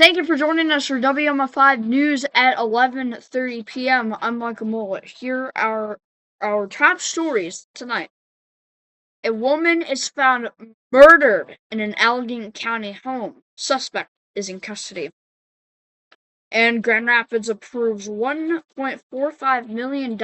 Thank you for joining us for WMI News at 11:30 p.m. I'm Michael Mullet. Here are our top stories tonight. A woman is found murdered in an Allegheny County home. Suspect is in custody. And Grand Rapids approves $1.45 million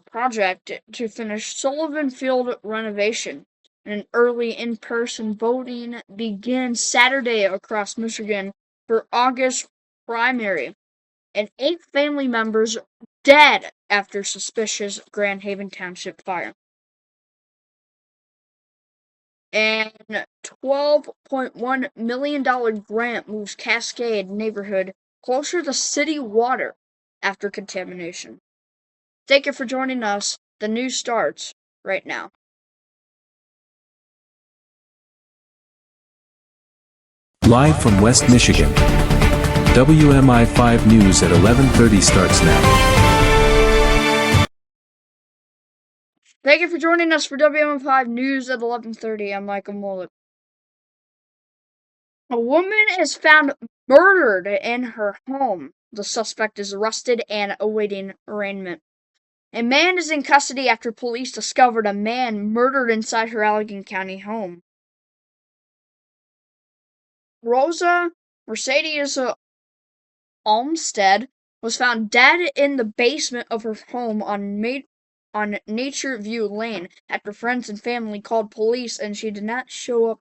project to finish Sullivan Field renovation. And early in-person voting begins Saturday across Michigan for August primary. And 8 family members dead after suspicious Grand Haven Township fire. And $12.1 million grant moves Cascade neighborhood closer to city water after contamination. Thank you for joining us. The news starts right now. Live from West Michigan, WMI 5 News at 11:30 starts now. Thank you for joining us for WMI 5 News at 11:30. I'm Michael Mullet. A woman is found murdered in her home. The suspect is arrested and awaiting arraignment. A man is in custody after police discovered a man murdered inside her Allegheny County home. Rosa Mercedes Olmsted was found dead in the basement of her home on Nature View Lane after friends and family called police and she did not show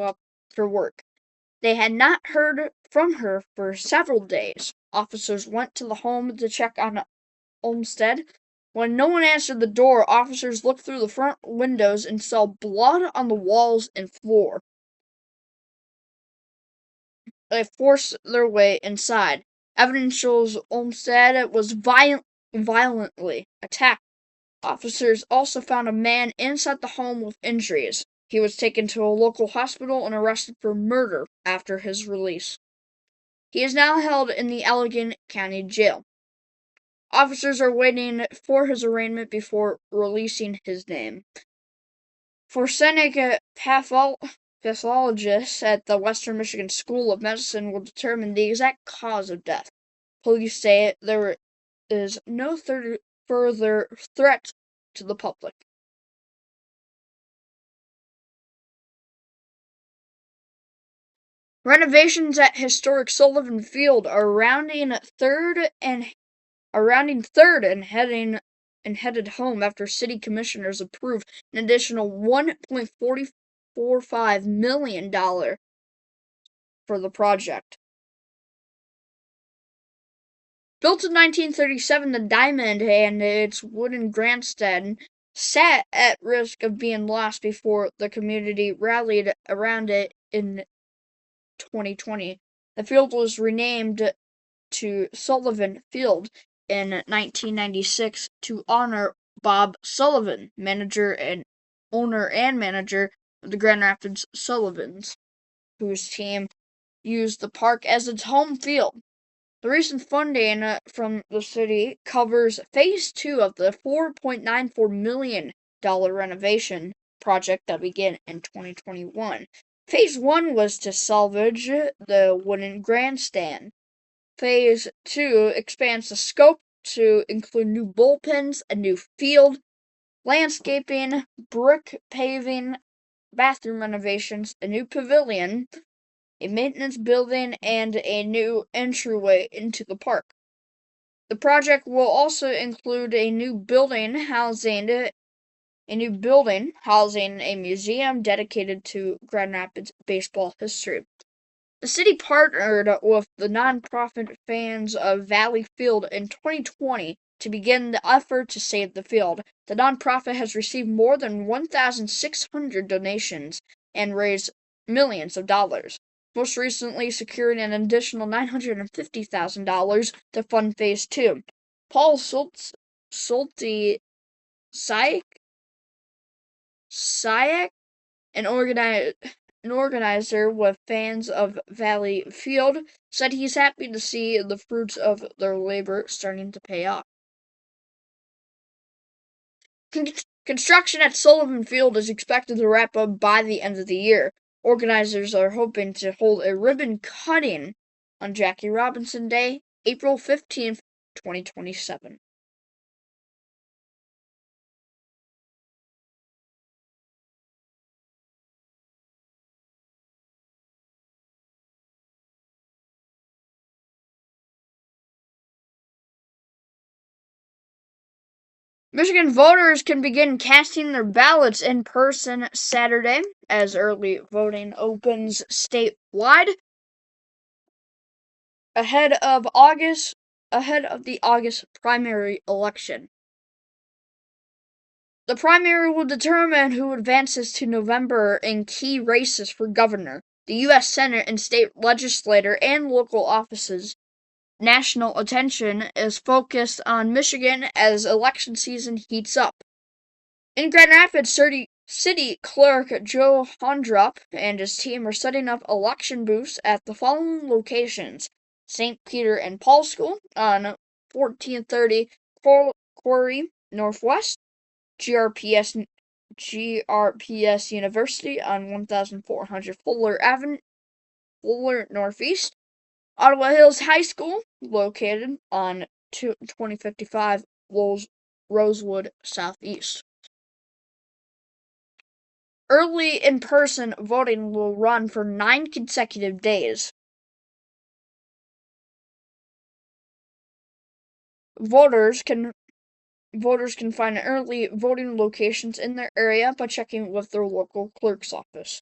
up for work. They had not heard from her for several days. Officers went to the home to check on Olmsted. When no one answered the door, officers looked through the front windows and saw blood on the walls and floor. They forced their way inside. Evidence shows Olmsted was violently attacked. Officers also found a man inside the home with injuries. He was taken to a local hospital and arrested for murder after his release. He is now held in the Allegheny County Jail. Officers are waiting for his arraignment before releasing his name. Forensic pathologists at the Western Michigan School of Medicine will determine the exact cause of death. Police say there is no further threat to the public. Renovations at historic Sullivan Field are rounding third and headed home after city commissioners approved an additional $1.45 million for the project. Built in 1937, the diamond and its wooden grandstand sat at risk of being lost before the community rallied around it in 2020. The field was renamed to Sullivan Field in 1996 to honor Bob Sullivan, owner and manager of the Grand Rapids Sullivans, whose team used the park as its home field. The recent funding from the city covers Phase 2 of the $4.94 million renovation project that began in 2021. Phase 1 was to salvage the wooden grandstand. Phase 2 expands the scope to include new bullpens, a new field, landscaping, brick paving, bathroom renovations, a new pavilion, a maintenance building, and a new entryway into the park. The project will also include a new building housing a museum dedicated to Grand Rapids baseball history. The city partnered with the nonprofit Fans of Valley Field in 2020 to begin the effort to save the field. The nonprofit has received more than 1,600 donations and raised millions of dollars, most recently securing an additional $950,000 to fund Phase 2. Paul Sayek, an organizer with Fans of Valley Field, said he's happy to see the fruits of their labor starting to pay off. Construction at Sullivan Field is expected to wrap up by the end of the year. Organizers are hoping to hold a ribbon cutting on Jackie Robinson Day, April 15th, 2027. Michigan voters can begin casting their ballots in person Saturday as early voting opens statewide ahead of the August primary election. The primary will determine who advances to November in key races for governor, the U.S. Senate and state legislature and local offices. National attention is focused on Michigan as election season heats up. In Grand Rapids, City Clerk Joe Hondrup and his team are setting up election booths at the following locations: St. Peter and Paul School on 1430 Quarry Northwest, GRPS University on 1400 Fuller Avenue, Fuller Northeast, Ottawa Hills High School, located on 2055 Rosewood Southeast. Early in-person voting will run for 9 consecutive days. Voters can find early voting locations in their area by checking with their local clerk's office.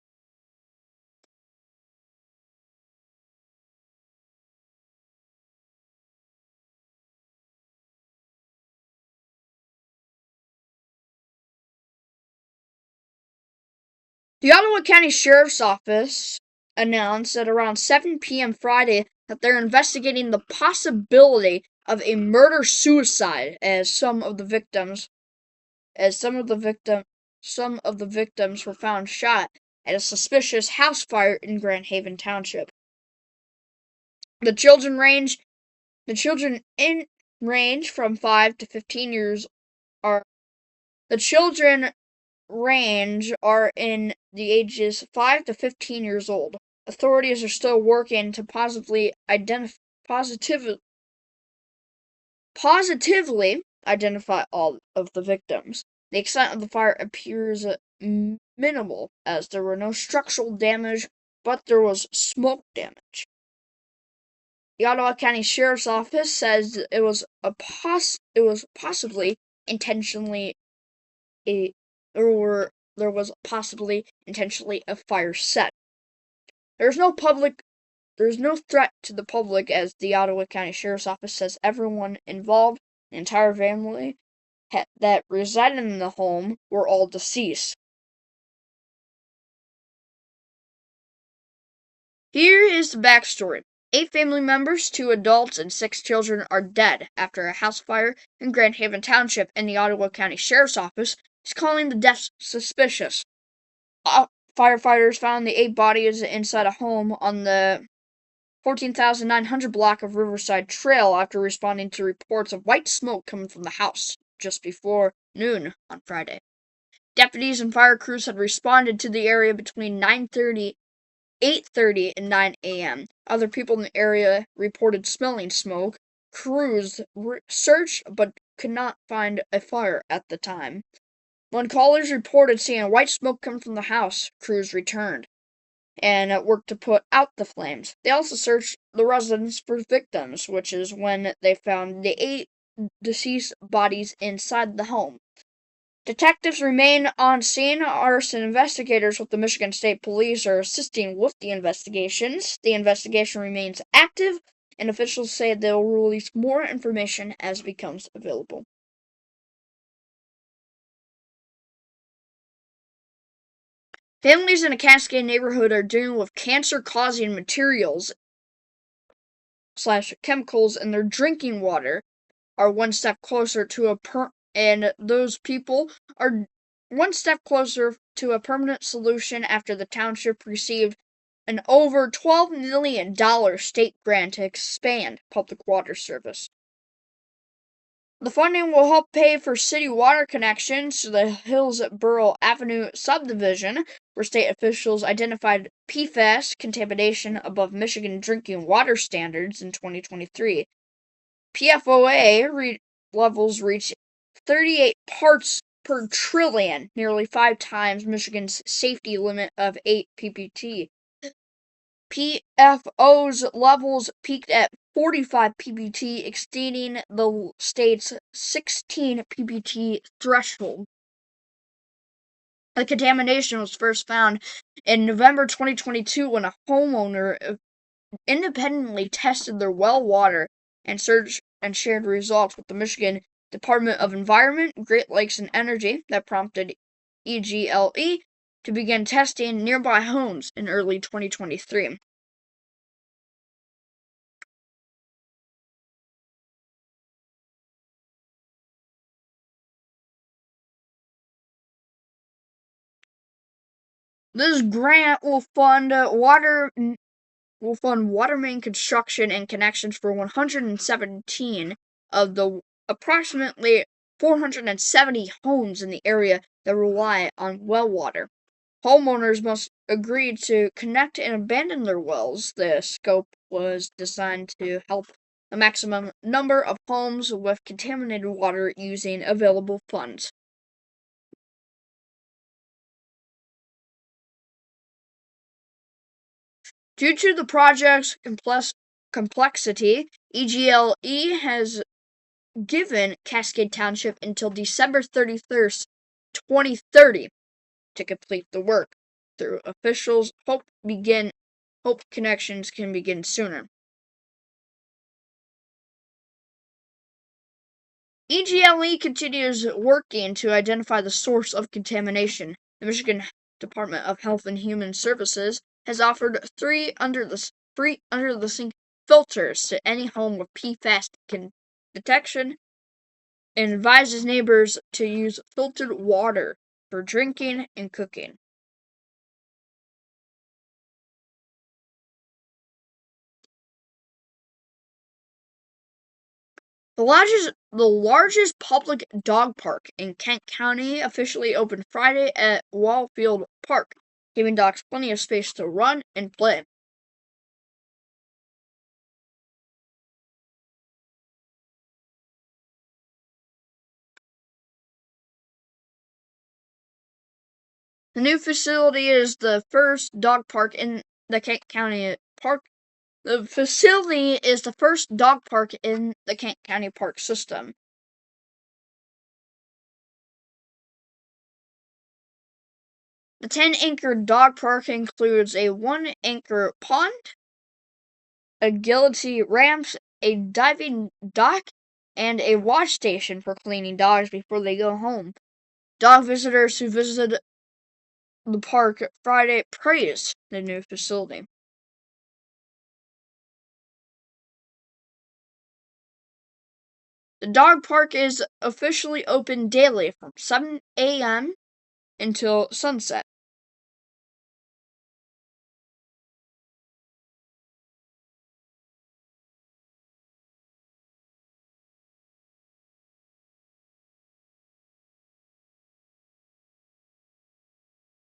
The Ottawa County Sheriff's Office announced at around 7 p.m. Friday that they're investigating the possibility of a murder-suicide as some of the victims were found shot at a suspicious house fire in Grand Haven Township. The children range from 5 to 15 years are the children range are in the ages 5 to 15 years old. Authorities are still working to positively identify all of the victims. The extent of the fire appears minimal, as there were no structural damage, but there was smoke damage. The Ottawa County Sheriff's Office says it was possibly intentionally there was possibly intentionally a fire set. There's no threat to the public, as the Ottawa County Sheriff's Office says everyone involved, the entire family that resided in the home, were all deceased. Here is the backstory. 8 family members, 2 adults, and 6 children are dead after a house fire in Grand Haven Township, and the Ottawa County Sheriff's Office is calling the deaths suspicious. Firefighters found the 8 bodies inside a home on the 14,900 block of Riverside Trail after responding to reports of white smoke coming from the house just before noon on Friday. Deputies and fire crews had responded to the area between 8:30 and 9 a.m. Other people in the area reported smelling smoke. Crews searched but could not find a fire at the time. When callers reported seeing white smoke come from the house, crews returned and worked to put out the flames. They also searched the residence for victims, which is when they found the 8 deceased bodies inside the home. Detectives remain on scene. Arson investigators with the Michigan State Police are assisting with the investigations. The investigation remains active, and officials say they will release more information as it becomes available. Families in a Cascade neighborhood are dealing with cancer-causing materials / chemicals in their drinking water are one step closer to and those people are one step closer to a permanent solution after the township received an over $12 million state grant to expand public water service. The funding will help pay for city water connections to the Hillsborough Avenue subdivision, where state officials identified PFAS contamination above Michigan drinking water standards in 2023. PFOA levels reached 38 parts per trillion, nearly 5 times Michigan's safety limit of 8 ppt. PFO's levels peaked at 45 ppt, exceeding the state's 16 ppt threshold. The contamination was first found in November 2022 when a homeowner independently tested their well water and shared results with the Michigan Department of Environment, Great Lakes and Energy that prompted EGLE to begin testing nearby homes in early 2023. This grant will fund water main construction and connections for 117 of the approximately 470 homes in the area that rely on well water. Homeowners must agree to connect and abandon their wells. The scope was designed to help a maximum number of homes with contaminated water using available funds. Due to the project's complexity, EGLE has given Cascade Township until December 31st, 2030 to complete the work. The officials hope connections can begin sooner. EGLE continues working to identify the source of contamination. The Michigan Department of Health and Human Services has offered free under the sink filters to any home with PFAS detection and advises neighbors to use filtered water for drinking and cooking. The largest public dog park in Kent County officially opened Friday at Wallfield Park, giving dogs plenty of space to run and play. The new facility is the first dog park in the Kent County Park. The facility is the first dog park in the Kent County Park system. The 10-acre dog park includes a 1-acre pond, agility ramps, a diving dock, and a wash station for cleaning dogs before they go home. Dog visitors who visited the park Friday praised the new facility. The dog park is officially open daily from 7 a.m. until sunset.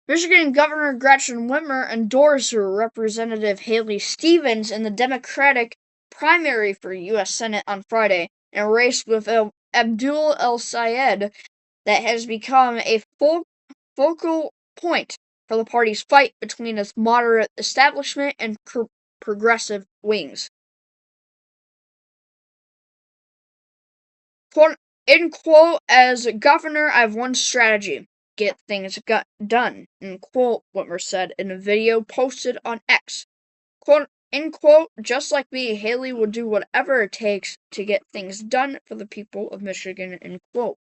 Michigan Governor Gretchen Whitmer endorsed Representative Haley Stevens in the Democratic primary for U.S. Senate on Friday, in a race with Abdul El-Sayed that has become a focal point for the party's fight between its moderate establishment and progressive wings. In quote, as governor, I have one strategy: get things done, in quote, Whitmer said in a video posted on X. Quote, in quote, just like me, Haley will do whatever it takes to get things done for the people of Michigan, end quote.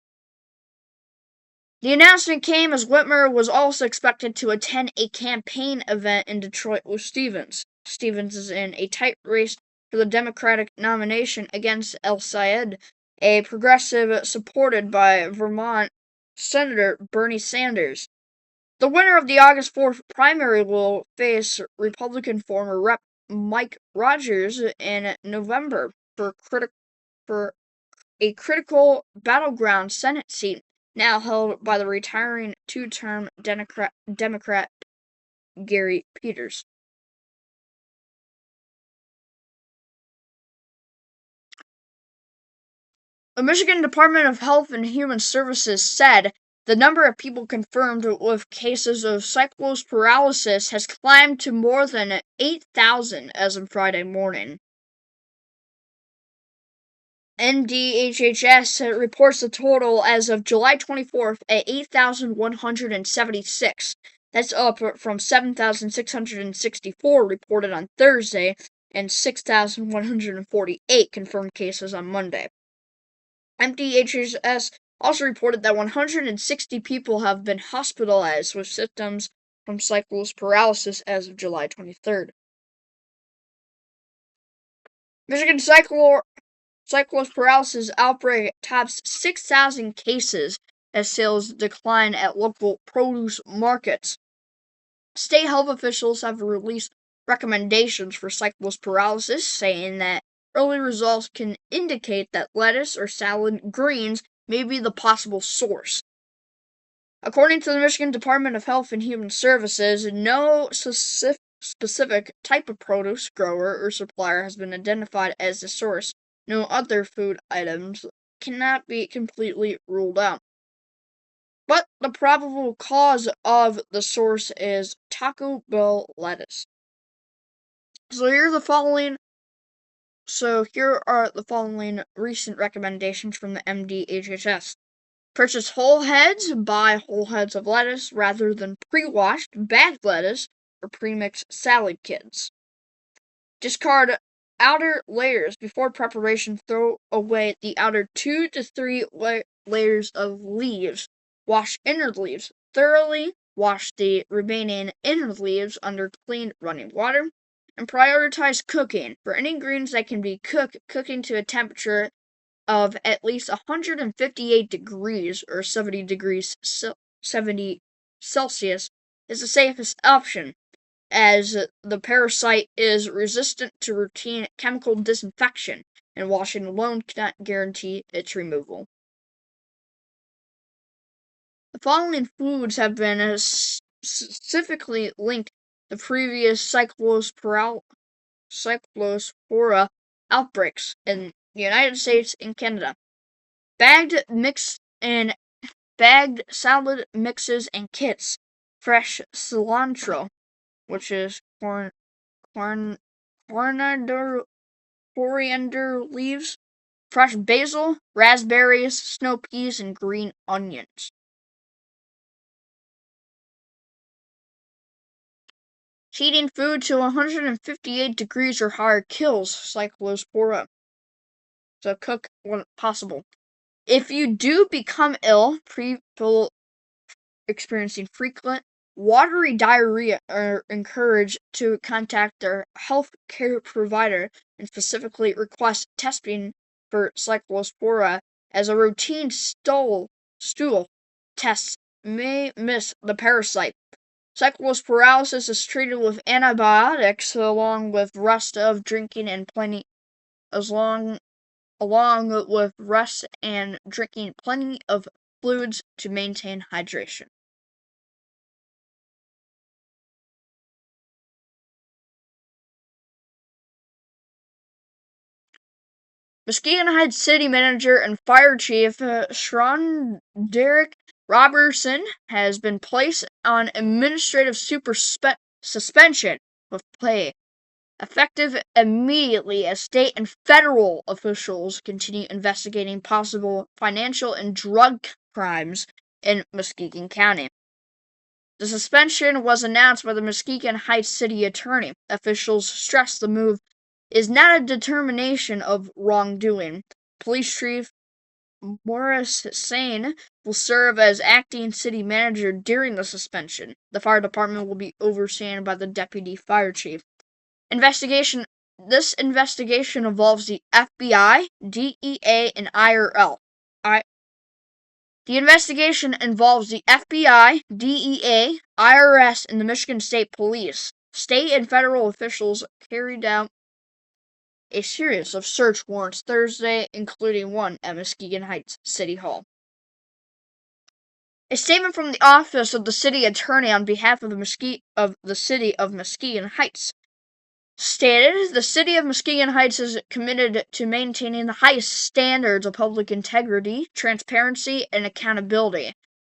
The announcement came as Whitmer was also expected to attend a campaign event in Detroit with Stevens. Stevens is in a tight race for the Democratic nomination against El-Sayed, a progressive supported by Vermont Senator Bernie Sanders. The winner of the August 4th primary will face Republican former Rep. Mike Rogers in November for a critical battleground Senate seat now held by the retiring two-term Democrat Gary Peters. The Michigan Department of Health and Human Services said the number of people confirmed with cases of cyclosparalysis has climbed to more than 8,000 as of Friday morning. NDHHS reports the total as of July 24th at 8,176. That's up from 7,664 reported on Thursday and 6,148 confirmed cases on Monday. NDHHS also reported that 160 people have been hospitalized with symptoms from cyclosparalysis as of July 23rd. Michigan cyclosparalysis outbreak tops 6,000 cases as sales decline at local produce markets. State health officials have released recommendations for cyclosparalysis, saying that early results can indicate that lettuce or salad greens may be the possible source. According to the Michigan Department of Health and Human Services, no specific type of produce grower or supplier has been identified as the source. No other food items cannot be completely ruled out. But the probable cause of the source is Taco Bell lettuce. So here are the following recent recommendations from the MDHHS. Purchase whole heads, buy whole heads of lettuce rather than pre-washed bagged lettuce or pre-mixed salad kits. Discard outer layers before preparation. Throw away the outer 2 to 3 layers of leaves. Wash inner leaves thoroughly. Wash the remaining inner leaves under clean running water. And prioritize cooking. For any greens that can be cooking to a temperature of at least 158 degrees or 70 degrees 70 Celsius is the safest option, as the parasite is resistant to routine chemical disinfection, and washing alone cannot guarantee its removal. The following foods have been specifically linked to previous cyclospora outbreaks in the United States and Canada. Bagged salad mixes and kits. Fresh cilantro, which is coriander leaves. Fresh basil, raspberries, snow peas, and green onions. Heating food to 158 degrees or higher kills cyclospora. So cook when possible. If you do become ill, people experiencing frequent watery diarrhea are encouraged to contact their health care provider and specifically request testing for cyclospora, as a routine stool test may miss the parasite. Cyclosparalysis is treated with antibiotics along with rest of drinking and plenty along with rest and drinking plenty of fluids to maintain hydration. Muskegon Heights City Manager and Fire Chief Sean Derek Robertson has been placed on administrative suspension with pay, effective immediately, as state and federal officials continue investigating possible financial and drug crimes in Muskegon County. The suspension was announced by the Muskegon Heights City Attorney. Officials stressed the move is not a determination of wrongdoing. Police Chief Morris Sane will serve as acting city manager during the suspension. The fire department will be overseen by the deputy fire chief. This investigation involves the FBI, DEA, and IRL. The investigation involves the FBI, DEA, IRS, and the Michigan State Police. State and federal officials carried out a series of search warrants Thursday, including one at Muskegon Heights City Hall. A statement from the office of the city attorney on behalf of the city of Muskegon Heights stated the city of Muskegon Heights is committed to maintaining the highest standards of public integrity, transparency, and accountability.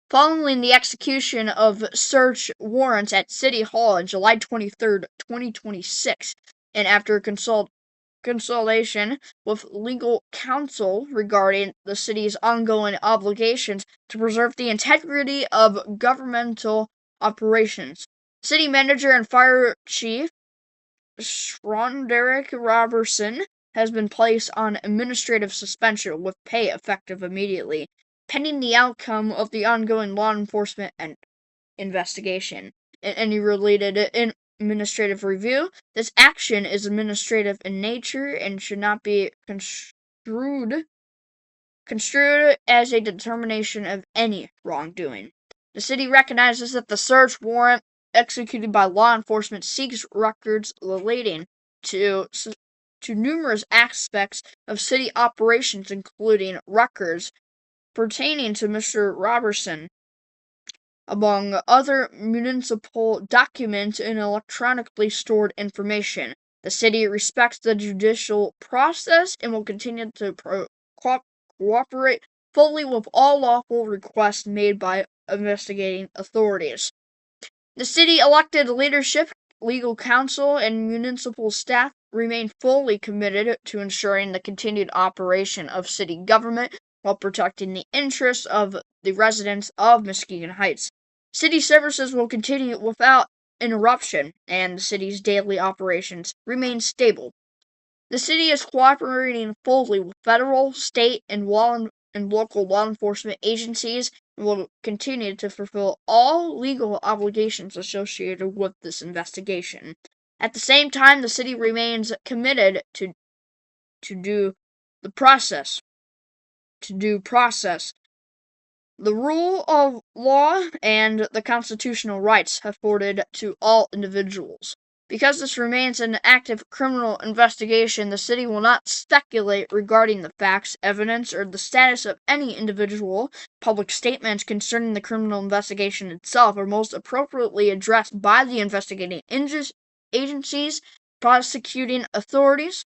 Following the execution of search warrants at City Hall on July 23, 2026, and after consultation with legal counsel regarding the city's ongoing obligations to preserve the integrity of governmental operations, City Manager and Fire Chief Derek Robertson has been placed on administrative suspension with pay effective immediately, pending the outcome of the ongoing law enforcement and investigation. In any related administrative review, this action is administrative in nature and should not be construed as a determination of any wrongdoing. The city recognizes that the search warrant executed by law enforcement seeks records relating to numerous aspects of city operations, including records pertaining to Mr. Robertson, among other municipal documents and electronically stored information. The city respects the judicial process and will continue to cooperate fully with all lawful requests made by investigating authorities. The city elected leadership, legal counsel, and municipal staff remain fully committed to ensuring the continued operation of city government while protecting the interests of the residents of Muskegon Heights. City services will continue without interruption, and the city's daily operations remain stable. The city is cooperating fully with federal, state, and local law enforcement agencies and will continue to fulfill all legal obligations associated with this investigation. At the same time, the city remains committed to due process. The rule of law and the constitutional rights afforded to all individuals. Because this remains an active criminal investigation, the city will not speculate regarding the facts, evidence, or the status of any individual. Public statements concerning the criminal investigation itself are most appropriately addressed by the investigating agencies, prosecuting authorities.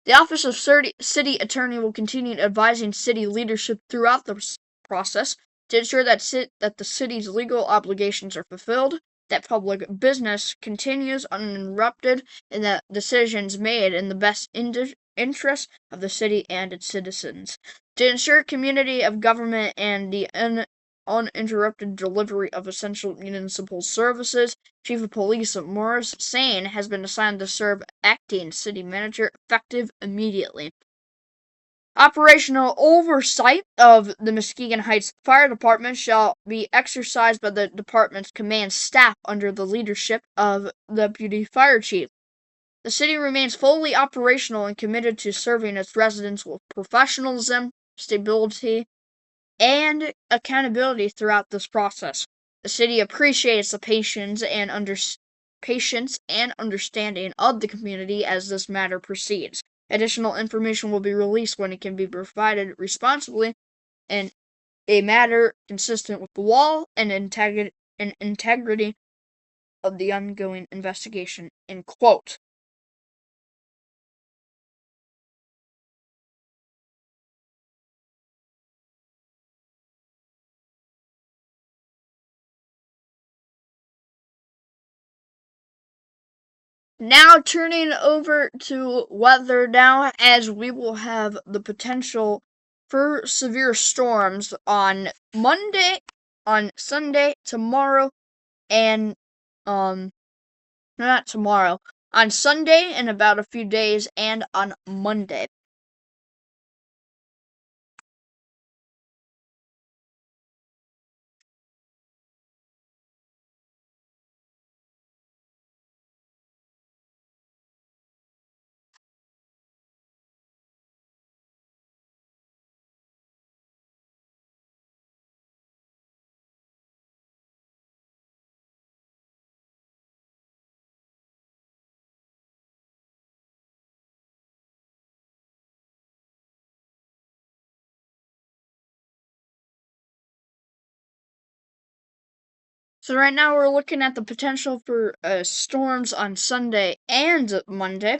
The Office of City Attorney will continue advising city leadership throughout the process to ensure that the city's legal obligations are fulfilled, that public business continues uninterrupted, and that decisions made in the best interest of the city and its citizens. To ensure community of government and the uninterrupted delivery of essential municipal services, Chief of Police Morris Sane has been assigned to serve acting city manager effective immediately. Operational oversight of the Muskegon Heights Fire Department shall be exercised by the department's command staff under the leadership of Deputy Fire Chief. The city remains fully operational and committed to serving its residents with professionalism, stability, and accountability throughout this process. The city appreciates the patience and understanding of the community as this matter proceeds. Additional information will be released when it can be provided responsibly in a manner consistent with the law and integrity of the ongoing investigation. End quote. Now turning over to weather now, as we will have the potential for severe storms on Monday, on Sunday, tomorrow, and not tomorrow, on Sunday in about a few days, and on Monday. So right now we're looking at the potential for storms on Sunday and Monday.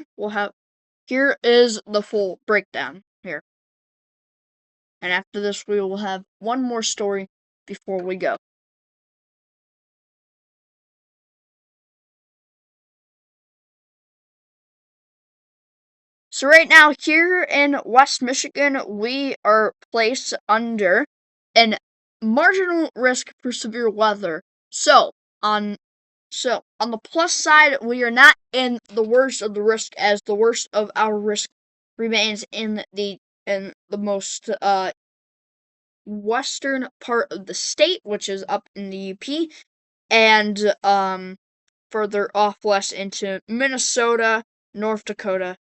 Here is the full breakdown here. And after this we will have one more story before we go. So right now here in West Michigan, we are placed under an marginal risk for severe weather. On on the plus side, we are not in the worst of the risk, as the worst of our risk remains in the most western part of the state, which is up in the UP, and further off west into Minnesota, North Dakota,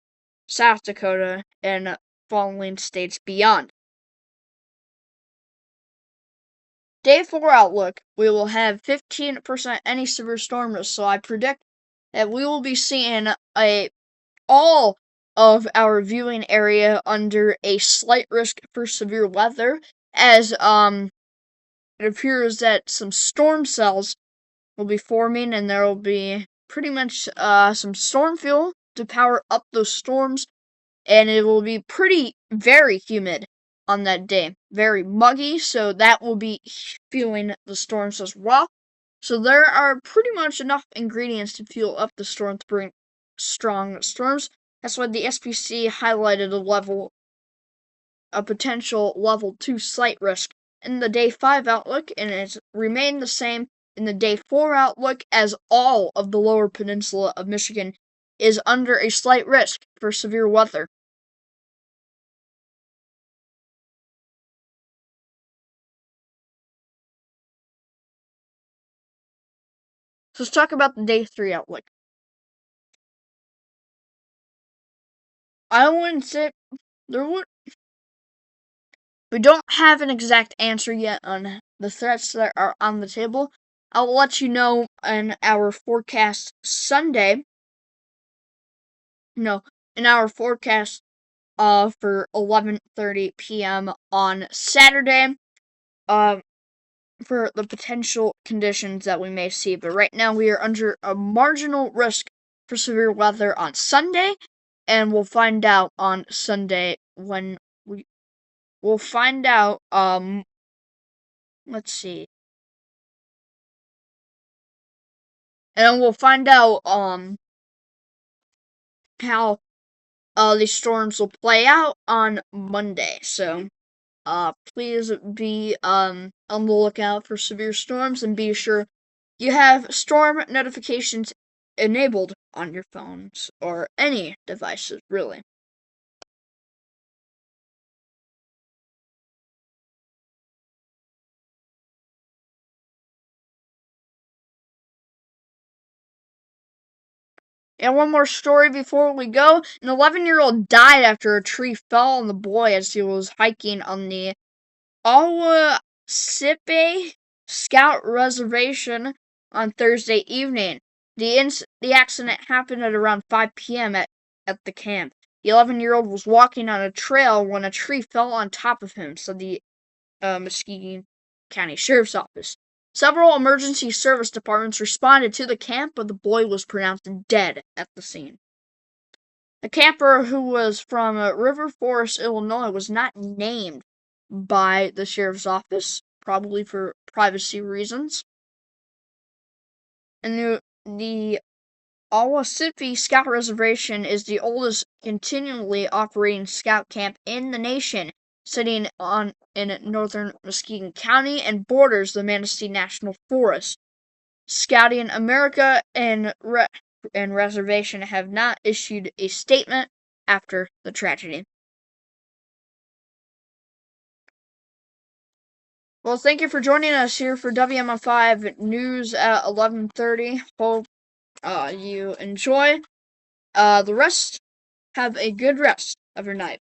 South Dakota, and following states beyond. Day 4 outlook, we will have 15% any severe storm risk, so I predict that we will be seeing all of our viewing area under a slight risk for severe weather, as it appears that some storm cells will be forming, and there will be pretty much some storm fuel to power up those storms, and it will be very humid on that day. Very muggy, so that will be fueling the storms as well. So there are pretty much enough ingredients to fuel up the storm to bring strong storms. That's why the SPC highlighted a potential level 2 slight risk in the day 5 outlook, and it's remained the same in the day 4 outlook, as all of the lower peninsula of Michigan is under a slight risk for severe weather. So let's talk about the day 3 outlook. I wouldn't say there would. We don't have an exact answer yet on the threats that are on the table. I'll let you know in our forecast Sunday. No, in our forecast for 11:30 p.m. on Saturday. For the potential conditions that we may see. But right now we are under a marginal risk for severe weather on Sunday, and we'll find out on Sunday when we'll find out let's see. And we'll find out how these storms will play out on Monday. So please be on the lookout for severe storms, and be sure you have storm notifications enabled on your phones or any devices, really. And one more story before we go. An 11-year-old died after a tree fell on the boy as he was hiking on the Awasipe Scout Reservation on Thursday evening. The accident happened at around 5 p.m. at the camp. The 11-year-old was walking on a trail when a tree fell on top of him, said the Muskegon County Sheriff's Office. Several emergency service departments responded to the camp, but the boy was pronounced dead at the scene. The camper, who was from River Forest, Illinois, was not named by the sheriff's office, probably for privacy reasons. And the Awasipe Scout Reservation is the oldest continually operating scout camp in the nation, sitting in northern Muskegon County, and borders the Manistee National Forest. Scouting America and Reservation have not issued a statement after the tragedy. Well, thank you for joining us here for WMI5 News at 11:30. Hope you enjoy the rest. Have a good rest of your night.